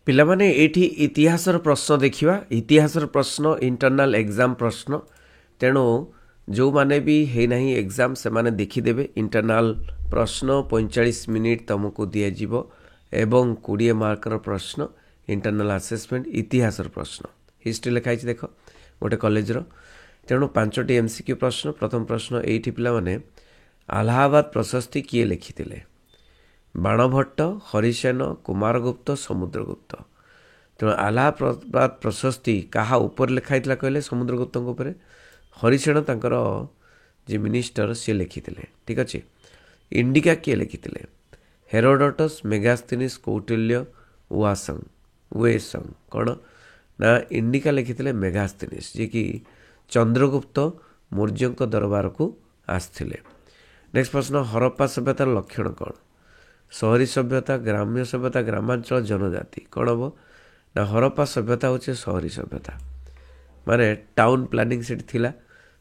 ପିଲାମାନେ ଏଇଠି ଇତିହାସର ପ୍ରଶ୍ନ ଦେଖିବା। ଇତିହାସର ପ୍ରଶ୍ନ ଇଣ୍ଟରନାଲ ଏକ୍ଜାମ ପ୍ରଶ୍ନ, ତେଣୁ ଯେଉଁମାନେ ବି ହେଇନାହିଁ ଏକ୍ଜାମ ସେମାନେ ଦେଖିଦେବେ। ଇଣ୍ଟରନାଲ ପ୍ରଶ୍ନ 45 ମିନିଟ୍ ତୁମକୁ ଦିଆଯିବ ଏବଂ 20 ମାର୍କର ପ୍ରଶ୍ନ ଇଣ୍ଟରନାଲ ଆସେସମେଣ୍ଟ ଇତିହାସର ପ୍ରଶ୍ନ। ହିଷ୍ଟ୍ରି ଲେଖା ହେଇଛି ଦେଖ ଗୋଟେ କଲେଜର, ତେଣୁ 5ଟି MCQ ପ୍ରଶ୍ନ। ପ୍ରଥମ ପ୍ରଶ୍ନ ଏଇଠି ପିଲାମାନେ, ଆଲାହାବାଦ ପ୍ରଶସ୍ତି କିଏ ଲେଖିଥିଲେ? ବାଣଭଟ୍ଟ, ହରିସେନ, କୁମାରଗୁପ୍ତ, ସମୁଦ୍ରଗୁପ୍ତ। ତେଣୁ ଆଲାହାବାଦ ପ୍ରଶସ୍ତି କାହା ଉପରେ ଲେଖା ହେଇଥିଲା କହିଲେ? ସମୁଦ୍ରଗୁପ୍ତଙ୍କ ଉପରେ। ହରିସେନ ତାଙ୍କର ଯେ ମିନିଷ୍ଟର ସିଏ ଲେଖିଥିଲେ। ଠିକ୍ ଅଛି। ଇଣ୍ଡିକା କିଏ ଲେଖିଥିଲେ? ହେରୋଡଟସ୍, ମେଗାସ୍ତିନିସ୍, କୌଟିଲ୍ୟ, ୱେସଙ୍ଗ। କ'ଣ ନା ଇଣ୍ଡିକା ଲେଖିଥିଲେ ମେଗାସ୍ତିନିସ୍, ଯିଏକି ଚନ୍ଦ୍ରଗୁପ୍ତ ମୌର୍ଯ୍ୟଙ୍କ ଦରବାରକୁ ଆସିଥିଲେ। ନେକ୍ସଟ ପ୍ରଶ୍ନ, ହରପ୍ପା ସଭ୍ୟତାର ଲକ୍ଷଣ କ'ଣ? ସହରୀ ସଭ୍ୟତା, ଗ୍ରାମ୍ୟ ସଭ୍ୟତା, ଗ୍ରାମାଞ୍ଚଳ, ଜନଜାତି। କ'ଣ ହେବ ନା ହରପ୍ପା ସଭ୍ୟତା ହେଉଛି ସହରୀ ସଭ୍ୟତା, ମାନେ ଟାଉନ ପ୍ଲାନିଂ ସେଠି ଥିଲା,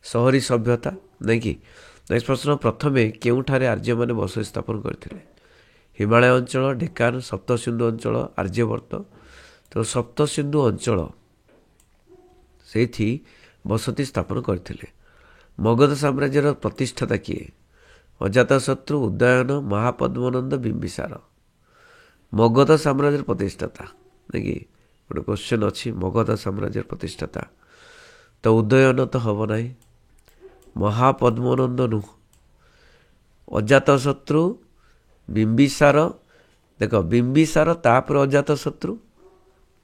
ସହରୀ ସଭ୍ୟତା ନାଇଁକି। ନେକ୍ସଟ ପ୍ରଶ୍ନ, ପ୍ରଥମେ କେଉଁଠାରେ ଆର୍ଯ୍ୟମାନେ ବସତି ସ୍ଥାପନ କରିଥିଲେ? ହିମାଳୟ ଅଞ୍ଚଳ, ଡେକାନ, ସପ୍ତସିନ୍ଧୁ ଅଞ୍ଚଳ, ଆର୍ଯ୍ୟବର୍ତ୍ତ। ତେଣୁ ସପ୍ତସିନ୍ଧୁ ଅଞ୍ଚଳ ସେଇଠି ବସତି ସ୍ଥାପନ କରିଥିଲେ। ମଗଧ ସାମ୍ରାଜ୍ୟର ପ୍ରତିଷ୍ଠାତା କିଏ? ଅଜାତଶତ୍ରୁ, ଉଦୟନ, ମହାପଦ୍ମନନ୍ଦ, ବିମ୍ବିସାର। ମଗଧ ସାମ୍ରାଜ୍ୟର ପ୍ରତିଷ୍ଠାତା ନାଇକି ଗୋଟେ କ୍ୱେଶ୍ଚନ୍ ଅଛି, ମଗଧ ସାମ୍ରାଜ୍ୟର ପ୍ରତିଷ୍ଠାତା ତ ଉଦୟନ ତ ହେବ ନାହିଁ, ମହାପଦ୍ମନନ୍ଦ ନୁହଁ, ଅଜାତଶତ୍ରୁ, ବିମ୍ବିସାର। ଦେଖ ବିମ୍ବିସାର ତାପରେ ଅଜାତଶତ୍ରୁ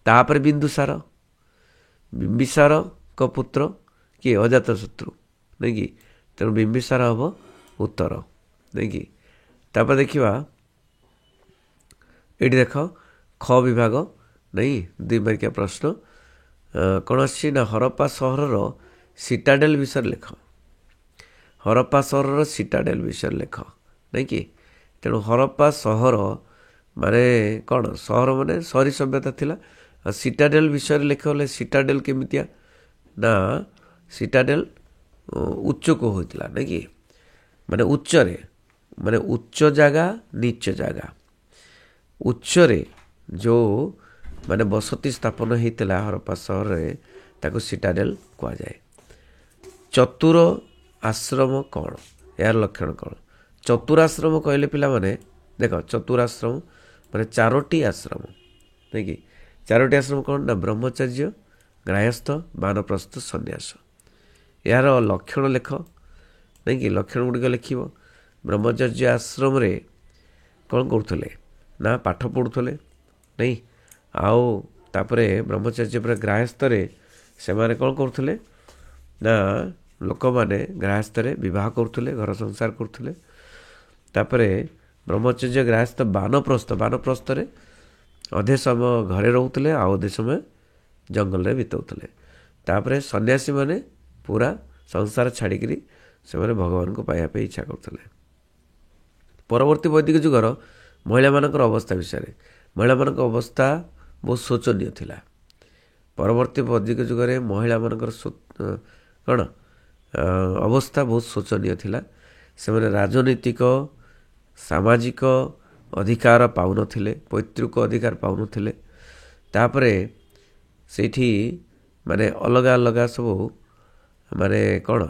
ତାପରେ ବିନ୍ଦୁସାର, ବିମ୍ବିସାରଙ୍କ ପୁତ୍ର କିଏ? ଅଜାତଶତ୍ରୁ ନାଇଁକି। ତେଣୁ ବିମ୍ବିସାର ହେବ ଉତ୍ତର ନାଇଁକି। ତାପରେ ଦେଖିବା ଏଇଠି ଦେଖ ଖ ବିଭାଗ ନାଇଁ 2 ମାର୍କିଆ ପ୍ରଶ୍ନ କ'ଣ ଆସିଛି ନା ହରପ୍ପା ସହରର ସିଟାଡେଲ ବିଷୟରେ ଲେଖ। ହରପ୍ପା ସହରର ସିଟାଡେଲ ବିଷୟରେ ଲେଖ ନାଇଁକି। ତେଣୁ ହରପ୍ପା ସହର ମାନେ କ'ଣ? ସହର ମାନେ ସହରୀ ସଭ୍ୟତା ଥିଲା। ଆଉ ସିଟାଡେଲ ବିଷୟରେ ଲେଖ ହେଲେ ସିଟାଡେଲ କେମିତିଆ ନା ସିଟାଡେଲ ଉଚ୍ଚକୁ ହୋଇଥିଲା ନାଇଁକି, ମାନେ ଉଚ୍ଚରେ, ମାନେ ଉଚ୍ଚ ଜାଗା ନିଚ ଜାଗା। ଉଚ୍ଚରେ ଯେଉଁ ମାନେ ବସତି ସ୍ଥାପନ ହେଇଥିଲା ହରପ୍ପା ସହରରେ ତାକୁ ସିଟାଡେଲ କୁହାଯାଏ। ଚତୁର ଆଶ୍ରମ କ'ଣ? ଏହାର ଲକ୍ଷଣ କ'ଣ? ଚତୁରାଶ୍ରମ କହିଲେ ପିଲାମାନେ ଦେଖ ଚତୁରାଶ୍ରମ ମାନେ 4ଟି ଆଶ୍ରମ ନାଇଁକି। 4ଟି ଆଶ୍ରମ କ'ଣ ନା ବ୍ରହ୍ମଚର୍ଯ୍ୟ, ଗ୍ରାହସ୍ଥ, ବାନପ୍ରସ୍ଥ, ସନ୍ନ୍ୟାସ। ଏହାର ଲକ୍ଷଣ ଲେଖ ନାଇଁକି, ଲକ୍ଷଣ ଗୁଡ଼ିକ ଲେଖିବ। ବ୍ରହ୍ମଚର୍ଯ୍ୟ ଆଶ୍ରମରେ କ'ଣ କରୁଥିଲେ ନା ପାଠ ପଢ଼ୁଥିଲେ ନାଇଁ, ଆଉ ତାପରେ ବ୍ରହ୍ମଚର୍ଯ୍ୟ ପରେ ଗ୍ରାହସ୍ଥରେ ସେମାନେ କ'ଣ କରୁଥିଲେ ନା ଲୋକମାନେ ଗ୍ରାହସ୍ଥରେ ବିବାହ କରୁଥିଲେ, ଘର ସଂସାର କରୁଥିଲେ। ତାପରେ ବ୍ରହ୍ମଚର୍ଯ୍ୟ, ଗ୍ରାହସ୍ଥ, ବାନପ୍ରସ୍ଥ, ବାନପ୍ରସ୍ଥରେ ଅଧେ ସମୟ ଘରେ ରହୁଥିଲେ ଆଉ ଅଧେ ସମୟ ଜଙ୍ଗଲରେ ବିତାଉଥିଲେ। ତାପରେ ସନ୍ନ୍ୟାସୀମାନେ ପୁରା ସଂସାର ଛାଡ଼ିକିରି ସେମାନେ ଭଗବାନଙ୍କୁ ପାଇବା ପାଇଁ ଇଚ୍ଛା କରୁଥିଲେ। ପରବର୍ତ୍ତୀ ବୈଦିକ ଯୁଗର ମହିଳାମାନଙ୍କର ଅବସ୍ଥା ବିଷୟରେ। ମହିଳାମାନଙ୍କ ଅବସ୍ଥା ବହୁତ ଶୋଚନୀୟ ଥିଲା। ପରବର୍ତ୍ତୀ ବୈଦିକ ଯୁଗରେ ମହିଳାମାନଙ୍କର କ'ଣ ଅବସ୍ଥା ବହୁତ ଶୋଚନୀୟ ଥିଲା। ସେମାନେ ରାଜନୈତିକ, ସାମାଜିକ ଅଧିକାର ପାଉନଥିଲେ, ପୈତୃକ ଅଧିକାର ପାଉନଥିଲେ। ତାପରେ ସେଇଠି ମାନେ ଅଲଗା ଅଲଗା ସବୁ ମାନେ କ'ଣ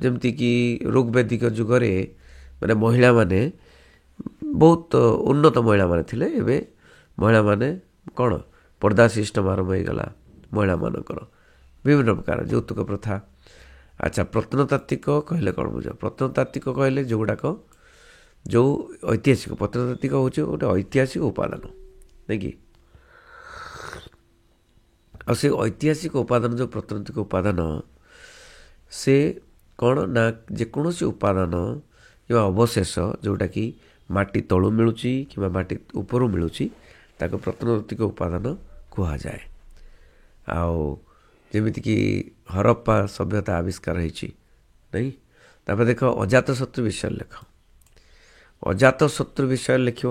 ଯେମିତିକି ଋଗ୍ବେଦିକ ଯୁଗରେ ମାନେ ମହିଳାମାନେ ବହୁତ ଉନ୍ନତ ମହିଳାମାନେ ଥିଲେ। ଏବେ ମହିଳାମାନେ କ'ଣ ପର୍ଦ୍ଦା ସିଷ୍ଟମ ଆରମ୍ଭ ହେଇଗଲା ମହିଳାମାନଙ୍କର, ବିଭିନ୍ନ ପ୍ରକାର ଯୌତୁକ ପ୍ରଥା। ଆଚ୍ଛା, ପ୍ରତ୍ନତାତ୍ତ୍ୱିକ କହିଲେ କ'ଣ ବୁଝ? ପ୍ରତ୍ନତାତ୍ତ୍ୱିକ କହିଲେ ଯେଉଁଗୁଡ଼ାକ ଯେଉଁ ଐତିହାସିକ, ପ୍ରତ୍ନତାତ୍ତ୍ୱିକ ହେଉଛି ଗୋଟେ ଐତିହାସିକ ଉପାଦାନ ନାଇଁକି। ଆଉ ସେ ଐତିହାସିକ ଉପାଦାନ ଯେଉଁ ପ୍ରତ୍ନତାତ୍ତ୍ୱିକ ଉପାଦାନ ସେ କ'ଣ ନା ଯେକୌଣସି ଉପାଦାନ କିମ୍ବା ଅବଶେଷ ଯେଉଁଟାକି ମାଟି ତଳୁ ମିଳୁଛି କିମ୍ବା ମାଟି ଉପରୁ ମିଳୁଛି ତାକୁ ପ୍ରତ୍ନତାତ୍ତ୍ୱିକ ଉପାଦାନ କୁହାଯାଏ। ଆଉ ଯେମିତିକି ହରପ୍ପା ସଭ୍ୟତା ଆବିଷ୍କାର ହେଇଛି ନାଇଁ। ତାପରେ ଦେଖ ଅଜାତଶତ୍ରୁ ବିଷୟରେ ଲେଖ। ଅଜାତଶତ୍ରୁ ବିଷୟରେ ଲେଖିବ।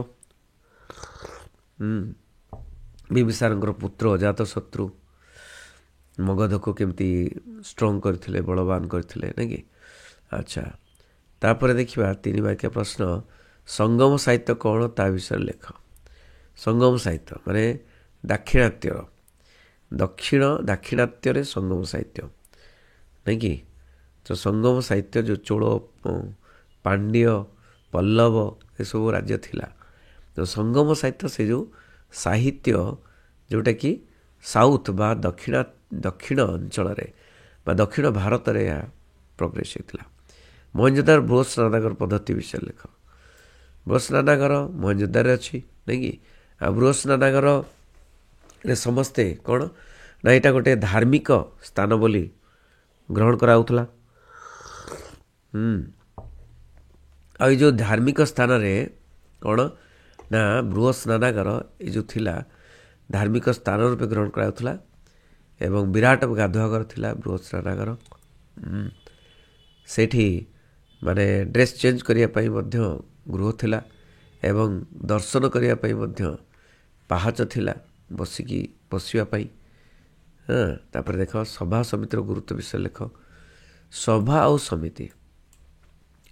ବିମ୍ବିସାରଙ୍କର ପୁତ୍ର ଅଜାତଶତ୍ରୁ ମଗଧକୁ କେମିତି ଷ୍ଟ୍ରଙ୍ଗ କରିଥିଲେ, ବଳବାନ କରିଥିଲେ ନାଇଁକି। ଆଚ୍ଛା, ତାପରେ ଦେଖିବା 3 ମାର୍କିଆ ପ୍ରଶ୍ନ, ସଙ୍ଗମ ସାହିତ୍ୟ କ'ଣ ତା ବିଷୟରେ ଲେଖ। ସଙ୍ଗମ ସାହିତ୍ୟ ମାନେ ଦାକ୍ଷିଣାତ୍ୟର ଦାକ୍ଷିଣାତ୍ୟରେ ସଙ୍ଗମ ସାହିତ୍ୟ ନାଇଁ କି। ତ ସଙ୍ଗମ ସାହିତ୍ୟ ଯେଉଁ ଚୋଳ ପାଣ୍ଡ୍ୟ ପଲ୍ଲବ ଏସବୁ ରାଜ୍ୟ ଥିଲା। ତ ସଙ୍ଗମ ସାହିତ୍ୟ ସେ ଯେଉଁ ସାହିତ୍ୟ ଯେଉଁଟାକି ସାଉଥ୍ ବା ଦକ୍ଷିଣ ଅଞ୍ଚଳରେ ବା ଦକ୍ଷିଣ ଭାରତରେ ଏହା ପ୍ରୋଗ୍ରେସ୍ ହେଇଥିଲା। ମହେଞ୍ଜୋଦାର ବୃହତ୍ ସ୍ନାନାଗାର ପଦ୍ଧତି ବିଷୟରେ ଲେଖ। ବୃହତ୍ ସ୍ନାନାଗାର ମହେଞ୍ଜୋଦାରରେ ଅଛି ନାଇଁ କି। ଆଉ ବୃହତ୍ ସ୍ନାନାଗାରରେ ସମସ୍ତେ କ'ଣ ନା ଏଇଟା ଗୋଟେ ଧାର୍ମିକ ସ୍ଥାନ ବୋଲି ଗ୍ରହଣ କରାହେଉଥିଲା। ଆଉ ଏଇ ଯେଉଁ ଧାର୍ମିକ ସ୍ଥାନରେ କ'ଣ ନା ବୃହତ୍ ସ୍ନାନାଗାର ଏ ଯେଉଁ ଥିଲା ଧାର୍ମିକ ସ୍ଥାନ ରୂପେ ଗ୍ରହଣ କରାଯାଉଥିଲା ଏବଂ ବିରାଟ ଗାଧୁଆଘର ଥିଲା ବୃହତ୍ ସ୍ନାନାଗାର। ସେଇଠି ମାନେ ଡ୍ରେସ୍ ଚେଞ୍ଜ କରିବା ପାଇଁ ମଧ୍ୟ ଗୃହ ଥିଲା ଏବଂ ଦର୍ଶନ କରିବା ପାଇଁ ମଧ୍ୟ ପାହାଚ ଥିଲା ବସିବା ପାଇଁ। ତାପରେ ଦେଖ ସଭା ସମିତିର ଗୁରୁତ୍ୱ ବିଷୟରେ ଲେଖ। ସଭା ଆଉ ସମିତି,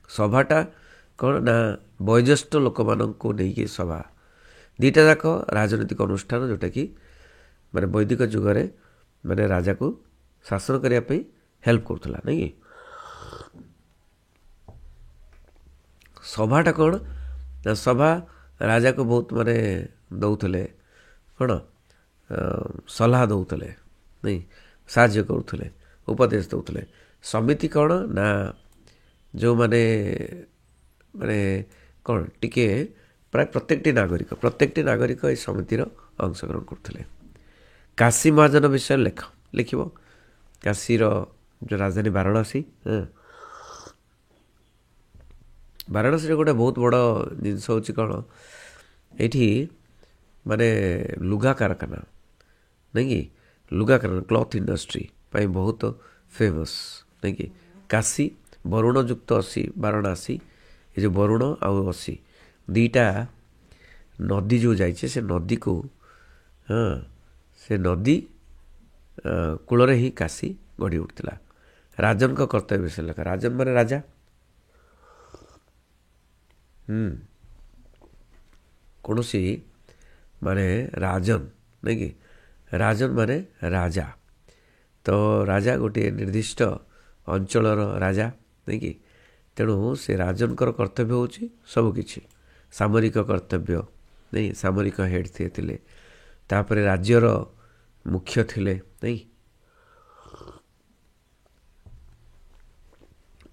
ସଭାଟା କ'ଣ ନା ବୟୋଜ୍ୟେଷ୍ଠ ଲୋକମାନଙ୍କୁ ନେଇକି ସଭା, ଦୁଇଟା ଯାକ ରାଜନୈତିକ ଅନୁଷ୍ଠାନ ଯେଉଁଟାକି ମାନେ ବୈଦିକ ଯୁଗରେ ମାନେ ରାଜାକୁ ଶାସନ କରିବା ପାଇଁ ହେଲ୍ପ କରୁଥିଲା ନାଇଁ କି। ସଭାଟା କ'ଣ ନା ସଭା ରାଜାକୁ ବହୁତ ମାନେ ଦେଉଥିଲେ କ'ଣ ସଲାହ ଦେଉଥିଲେ ନାଇଁ, ସାହାଯ୍ୟ କରୁଥିଲେ, ଉପଦେଶ ଦେଉଥିଲେ। ସମିତି କ'ଣ ନା ଯେଉଁମାନେ ମାନେ କ'ଣ ଟିକେ ପ୍ରାୟ ପ୍ରତ୍ୟେକଟି ନାଗରିକ ଏହି ସମିତିର ଅଂଶଗ୍ରହଣ କରୁଥିଲେ। କାଶୀ ମହାଜନ ବିଷୟରେ ଲେଖିବ। କାଶୀର ଯେଉଁ ରାଜଧାନୀ ବାରାଣସୀ, ବାରାଣସୀରେ ଗୋଟେ ବହୁତ ବଡ଼ ଜିନିଷ ହେଉଛି କ'ଣ ଏଇଠି ମାନେ ଲୁଗା କାରଖାନା ନାଇଁ କି, ଲୁଗା କାରଖାନା କ୍ଲଥ୍ ଇଣ୍ଡଷ୍ଟ୍ରି ପାଇଁ ବହୁତ ଫେମସ୍ ନାଇଁ କି। କାଶୀ ବରୁଣ ଯୁକ୍ତ ଅସି ବାରାଣସୀ, ଏ ଯେଉଁ ବରୁଣ ଆଉ ଅସି ଦୁଇଟା ନଦୀ ଯେଉଁ ଯାଇଛି ସେ ନଦୀକୁ ସେ ନଦୀ କୂଳରେ ହିଁ କାଶୀ ଗଢ଼ି ଉଠିଥିଲା। ରାଜନଙ୍କ କର୍ତ୍ତବ୍ୟ ବିଷୟରେ ଲେଖା। ରାଜନ ମାନେ ରାଜା। କୌଣସି ମାନେ ରାଜନ ନାଇଁ କି, ରାଜନ ମାନେ ରାଜା। ତ ରାଜା ଗୋଟିଏ ନିର୍ଦ୍ଦିଷ୍ଟ ଅଞ୍ଚଳର ରାଜା ନାଇଁ କି। ତେଣୁ ସେ ରାଜନଙ୍କର କର୍ତ୍ତବ୍ୟ ହେଉଛି ସବୁକିଛି, ସାମରିକ କର୍ତ୍ତବ୍ୟ ନାଇଁ, ସାମରିକ ହେଡ଼୍ ସିଏ ଥିଲେ। ତାପରେ ରାଜ୍ୟର ମୁଖ୍ୟ ଥିଲେ ନାଇଁ,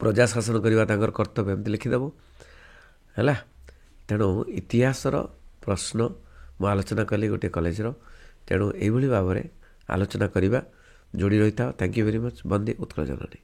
ପ୍ରଜା ଶାସନ କରିବା ତାଙ୍କର କର୍ତ୍ତବ୍ୟ, ଏମିତି ଲେଖିଦେବ ହେଲା। ତେଣୁ ଇତିହାସର ପ୍ରଶ୍ନ ମୁଁ ଆଲୋଚନା କଲି ଗୋଟିଏ କଲେଜର। ତେଣୁ ଏଇଭଳି ଭାବରେ ଆଲୋଚନା କରିବା। ଯୋଡ଼ି ରହିଥାଅ। Thank you very much. ବନ୍ଦେ ଉତ୍କଳ ଜନନୀ।